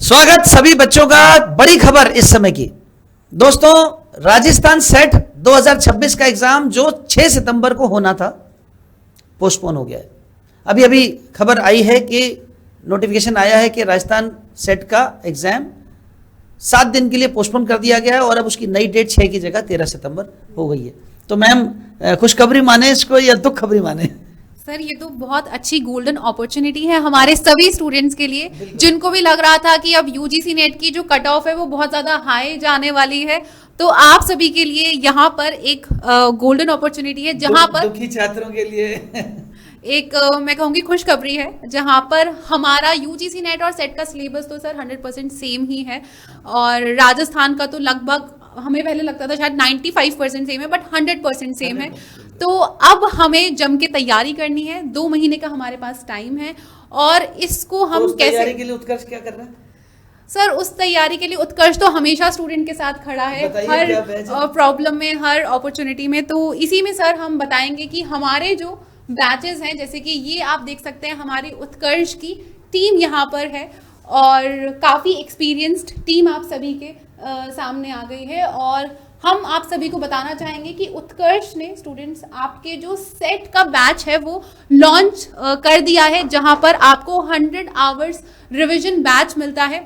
स्वागत सभी बच्चों का। बड़ी खबर इस समय की दोस्तों, राजस्थान सेट 2026 का एग्जाम जो 6 सितंबर को होना था पोस्टपोन हो गया है। अभी अभी खबर आई है कि नोटिफिकेशन आया है कि राजस्थान सेट का एग्जाम 7 दिन के लिए पोस्टपोन कर दिया गया है और अब उसकी नई डेट 6 की जगह 13 सितंबर हो गई है। तो मैम, खुशखबरी माने इसको या दुख खबरी माने? सर, ये तो बहुत अच्छी गोल्डन अपॉर्चुनिटी है हमारे सभी स्टूडेंट्स के लिए, जिनको भी लग रहा था कि अब यूजीसी नेट की जो कट ऑफ है वो बहुत ज्यादा हाई जाने वाली है। तो आप सभी के लिए यहाँ पर एक गोल्डन अपॉर्चुनिटी है, जहाँ पर दुखी छात्रों के लिए एक मैं कहूंगी खुशखबरी है, जहां पर हमारा यूजीसी नेट और सेट का सिलेबस तो सर 100% सेम ही है। और राजस्थान का तो लगभग, हमें पहले लगता था शायद 95% सेम है, बट 100% सेम है। तो अब हमें जम के तैयारी करनी है। 2 महीने का हमारे पास टाइम है और इसको हम कैसे तैयारी के लिए उत्कर्ष क्या कर रहा है? सर, उस तैयारी के लिए उत्कर्ष तो हमेशा स्टूडेंट के साथ खड़ा है, हर प्रॉब्लम में, हर अपॉर्चुनिटी में। तो इसी में सर हम बताएंगे कि हमारे जो बैचेस हैं, जैसे कि ये आप देख सकते हैं, हमारी उत्कर्ष की टीम यहाँ पर है और काफ़ी एक्सपीरियंस्ड टीम आप सभी के सामने आ गई है। और हम आप सभी को बताना चाहेंगे कि उत्कर्ष ने स्टूडेंट्स आपके जो सेट का बैच है वो लॉन्च कर दिया है, जहाँ पर आपको 100 आवर्स रिविजन बैच मिलता है।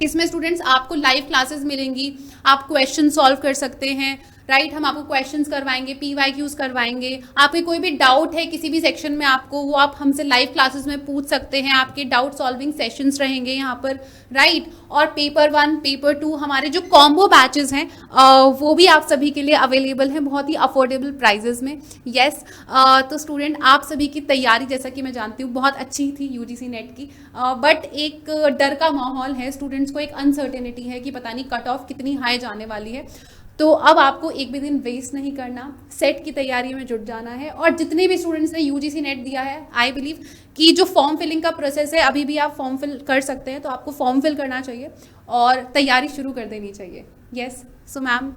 इसमें स्टूडेंट्स आपको लाइव क्लासेस मिलेंगी, आप क्वेश्चन सॉल्व कर सकते हैं, राइट। हम आपको क्वेश्चंस करवाएंगे, PYQs करवाएंगे। आपके कोई भी डाउट है किसी भी सेक्शन में आपको, वो आप हमसे लाइव क्लासेस में पूछ सकते हैं। आपके डाउट सॉल्विंग सेशंस रहेंगे यहाँ पर, राइट। और पेपर 1, पेपर 2 हमारे जो कॉम्बो बैचेस हैं वो भी आप सभी के लिए अवेलेबल हैं बहुत ही अफोर्डेबल प्राइजेस में। यस, तो स्टूडेंट आप सभी की तैयारी, जैसा कि मैं जानती हूँ, बहुत अच्छी थी यूजीसी नेट की, बट एक डर का माहौल है, स्टूडेंट्स को एक अनसर्टेनिटी है कि पता नहीं कट ऑफ कितनी हाई जाने वाली है। तो अब आपको एक भी दिन वेस्ट नहीं करना, सेट की तैयारी में जुट जाना है। और जितने भी स्टूडेंट्स ने यूजीसी नेट दिया है, आई बिलीव कि जो फॉर्म फिलिंग का प्रोसेस है, अभी भी आप फॉर्म फिल कर सकते हैं, तो आपको फॉर्म फिल करना चाहिए और तैयारी शुरू कर देनी चाहिए। Yes, so ma'am,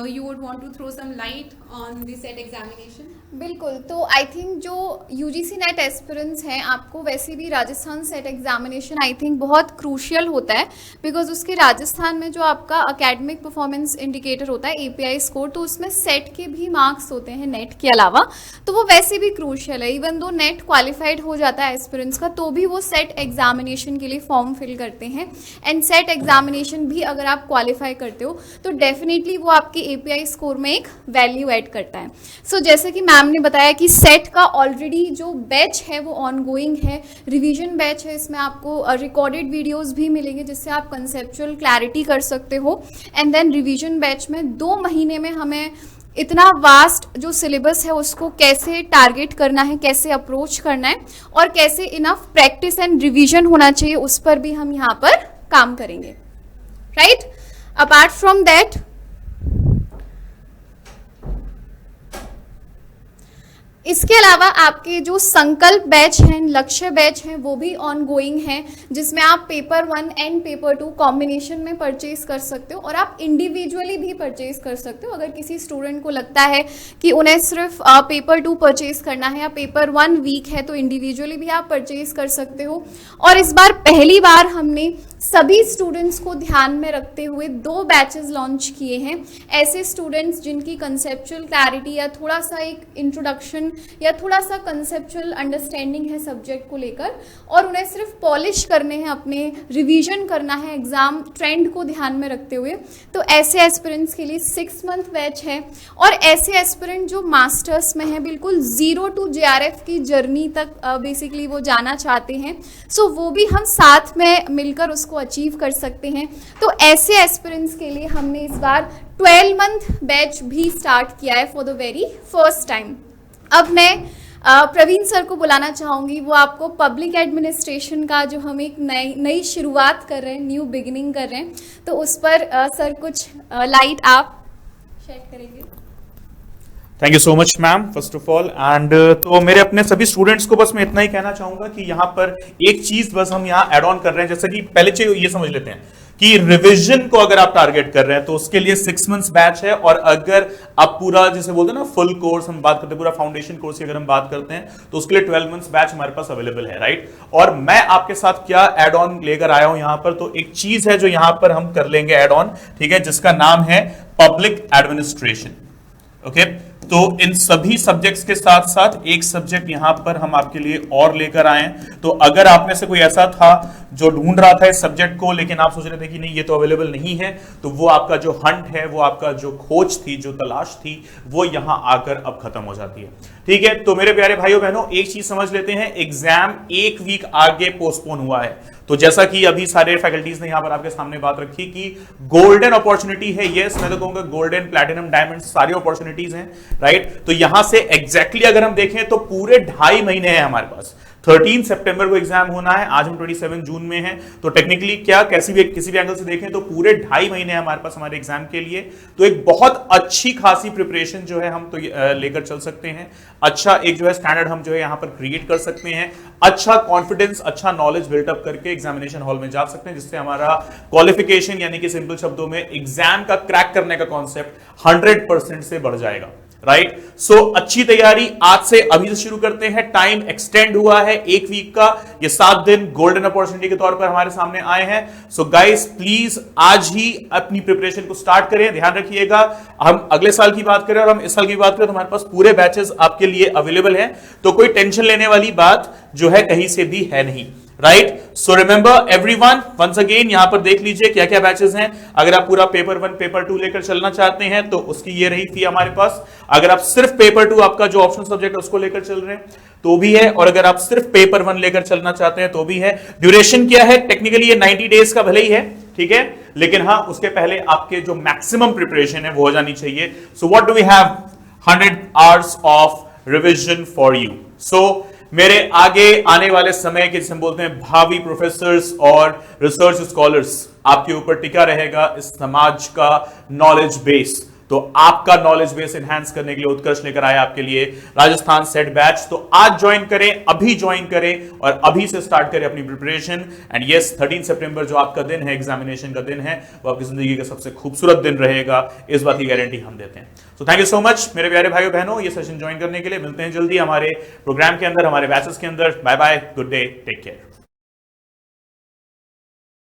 you would want to throw some light on the set examination? बिल्कुल। तो आई थिंक जो यूजीसी नेट एस्पिरेंट्स हैं, आपको वैसे भी Rajasthan set examination I think बहुत क्रूशियल होता है, बिकॉज उसके राजस्थान में जो आपका अकेडमिक परफॉर्मेंस इंडिकेटर होता है API स्कोर, तो उसमें सेट के भी मार्क्स होते हैं नेट के अलावा, तो वो वैसे भी क्रूशियल है। इवन दो नेट क्वालिफाइड हो जाता है एस्पिरेंट्स का, तो भी वो सेट एग्जामिनेशन के लिए फॉर्म फिल करते हैं। एंड सेट एग्जामिनेशन भी अगर आप क्वालिफाई करते हो तो डेफिनेटली वो आपके API स्कोर में एक वैल्यू ऐड करता है। सो जैसे कि मैम ने बताया कि सेट का ऑलरेडी जो बैच है वो ऑनगोइंग है, रिवीजन बैच है। इसमें आपको रिकॉर्डेड वीडियोस भी मिलेंगे जिससे आप कंसेप्चुअल क्लैरिटी कर सकते हो। एंड देन रिवीजन बैच में 2 महीने में हमें इतना वास्ट जो सिलेबस है उसको कैसे टारगेट करना है, कैसे अप्रोच करना है और कैसे इनफ प्रैक्टिस एंड रिवीजन होना चाहिए, उस पर भी हम यहाँ पर काम करेंगे, राइट। अपार्ट फ्रॉम दैट, इसके अलावा आपके जो संकल्प बैच हैं, लक्ष्य बैच हैं, वो भी ऑनगोइंग हैं, जिसमें आप पेपर 1 एंड पेपर 2 कॉम्बिनेशन में परचेज कर सकते हो और आप इंडिविजुअली भी परचेज कर सकते हो। अगर किसी स्टूडेंट को लगता है कि उन्हें सिर्फ पेपर 2 परचेज करना है या पेपर 1 वीक है, तो इंडिविजुअली भी आप परचेज कर सकते हो। और इस बार पहली बार हमने सभी स्टूडेंट्स को ध्यान में रखते हुए 2 बैचेस लॉन्च किए हैं। ऐसे स्टूडेंट्स जिनकी कंसेप्चुअल क्लैरिटी या थोड़ा सा एक इंट्रोडक्शन या थोड़ा सा कंसेप्चुअल अंडरस्टैंडिंग है सब्जेक्ट को लेकर, और उन्हें सिर्फ पॉलिश करने हैं, अपने रिवीजन करना है एग्जाम ट्रेंड को ध्यान में रखते हुए। तो ऐसे एस्पिरेंट्स के लिए 6 मंथ बैच है। और ऐसे एस्पिरेंट जो मास्टर्स में है, बिल्कुल 0 to JRF की जर्नी तक बेसिकली वो जाना चाहते हैं, सो वो भी हम साथ में मिलकर उसको अचीव कर सकते हैं। तो ऐसे एस्पिरेंट्स के लिए हमने इस बार 12 मंथ बैच भी स्टार्ट किया है for the very first time. अब मैं प्रवीण सर को बुलाना चाहूँगी, वो आपको पब्लिक एडमिनिस्ट्रेशन का जो हम एक नई शुरुआत कर रहे हैं, न्यू बिगिनिंग कर रहे हैं, तो उस पर सर कुछ लाइट आप शेयर करेंगे। Thank you so much ma'am, first of all. And तो मेरे अपने सभी स्टूडेंट्स को बस मैं इतना ही कहना चाहूंगा कि यहाँ पर एक चीज बस हम यहाँ एड ऑन कर रहे हैं, जैसे कि पहले ये समझ लेते हैं कि रिवीजन को अगर आप टारगेट कर रहे हैं तो उसके लिए 6 मंथ्स बैच है, और अगर आप पूरा जिसे बोलते हैं ना फुल कोर्स हम बात करते हैं, पूरा फाउंडेशन कोर्स की अगर हम बात करते हैं तो उसके लिए 12 मंथ्स बैच हमारे पास अवेलेबल है, राइट। और मैं आपके साथ क्या एड ऑन लेकर आया हूं यहां पर, तो एक चीज है जो यहां पर हम कर लेंगे एड ऑन, ठीक है, जिसका नाम है पब्लिक एडमिनिस्ट्रेशन। ओके, तो इन सभी सब्जेक्ट्स के साथ साथ एक सब्जेक्ट यहां पर हम आपके लिए और लेकर आए हैं। तो अगर आप में से कोई ऐसा था जो ढूंढ रहा था इस सब्जेक्ट को, लेकिन आप सोच रहे थे कि नहीं ये तो अवेलेबल नहीं है, तो वो आपका जो हंट है, वो आपका जो खोज थी, जो तलाश थी, वो यहां आकर अब खत्म हो जाती है, ठीक है। तो मेरे प्यारे भाइयों बहनों, एक चीज समझ लेते हैं, एग्जाम 1 वीक आगे पोस्टपोन हुआ है। तो जैसा कि अभी सारे फैकल्टीज ने यहां पर आपके सामने बात रखी कि गोल्डन अपॉर्चुनिटी है, यस मैं तो कहूंगा गोल्डन, प्लैटिनम, डायमंड सारी अपॉर्चुनिटीज हैं, राइट। तो यहां से एग्जैक्टली अगर हम देखें तो पूरे 2.5 महीने हैं हमारे पास। 13 सितंबर को एग्जाम होना है, आज हम 27 जून में हैं, तो टेक्निकली क्या किसी भी एंगल से देखें तो पूरे 2.5 महीने हमारे पास हमारे एग्जाम के लिए। तो एक बहुत अच्छी खासी प्रिपरेशन जो है हम तो लेकर चल सकते हैं। अच्छा एक जो है स्टैंडर्ड हम जो है यहां पर क्रिएट कर सकते हैं, अच्छा कॉन्फिडेंस, अच्छा नॉलेज बिल्टअप करके एग्जामिनेशन हॉल में जा सकते हैं, जिससे हमारा क्वालिफिकेशन यानी कि सिंपल शब्दों में एग्जाम का क्रैक करने का कॉन्सेप्ट 100% से बढ़ जाएगा, राइट। सो अच्छी तैयारी आज से अभी से शुरू करते हैं। टाइम एक्सटेंड हुआ है 1 वीक का, ये 7 दिन गोल्डन अपॉर्चुनिटी के तौर पर हमारे सामने आए हैं। सो गाइस प्लीज आज ही अपनी प्रिपरेशन को स्टार्ट करें। ध्यान रखिएगा, हम अगले साल की बात करें और हम इस साल की बात करें तो हमारे पास पूरे बैचेस आपके लिए अवेलेबल हैं, तो कोई टेंशन लेने वाली बात जो है कहीं से भी है नहीं, right. So remember everyone, once again यहां पर देख लीजिए क्या क्या बैचेस हैं। अगर आप पूरा पेपर 1 पेपर 2 लेकर चलना चाहते हैं तो उसकी ये रही फी हमारे पास। अगर आप सिर्फ पेपर 2 आपका जो ऑप्शनल सब्जेक्ट है उसको लेकर चल रहे हैं तो भी है, और अगर आप सिर्फ पेपर 1 लेकर चलना चाहते हैं तो भी है। ड्यूरेशन क्या है, टेक्निकली ये 90 डेज का भले ही है, ठीक है, लेकिन हाँ उसके पहले आपके जो मैक्सिमम प्रिपरेशन है वो हो जानी चाहिए। So what do we have, 100 hours of revision for you. So मेरे आगे आने वाले समय के जिसे हम बोलते हैं भावी प्रोफेसर्स और रिसर्च स्कॉलर्स, आपके ऊपर टिका रहेगा इस समाज का नॉलेज बेस। तो आपका नॉलेज बेस एनहांस करने के लिए उत्कर्ष लेकर आया आपके लिए राजस्थान सेट बैच। तो आज ज्वाइन करें, अभी ज्वाइन करें और अभी से स्टार्ट करें अपनी प्रिपरेशन। एंड यस 13 सितंबर जो आपका दिन है, एग्जामिनेशन का दिन है, वो आपकी जिंदगी का सबसे खूबसूरत दिन रहेगा, इस बात की गारंटी हम देते हैं। So thank you so much मेरे प्यारे भाइयों बहनों, ये सेशन ज्वाइन करने के लिए। मिलते हैं जल्दी हमारे प्रोग्राम के अंदर, हमारे बैचेस के अंदर। Bye bye, good day, take care.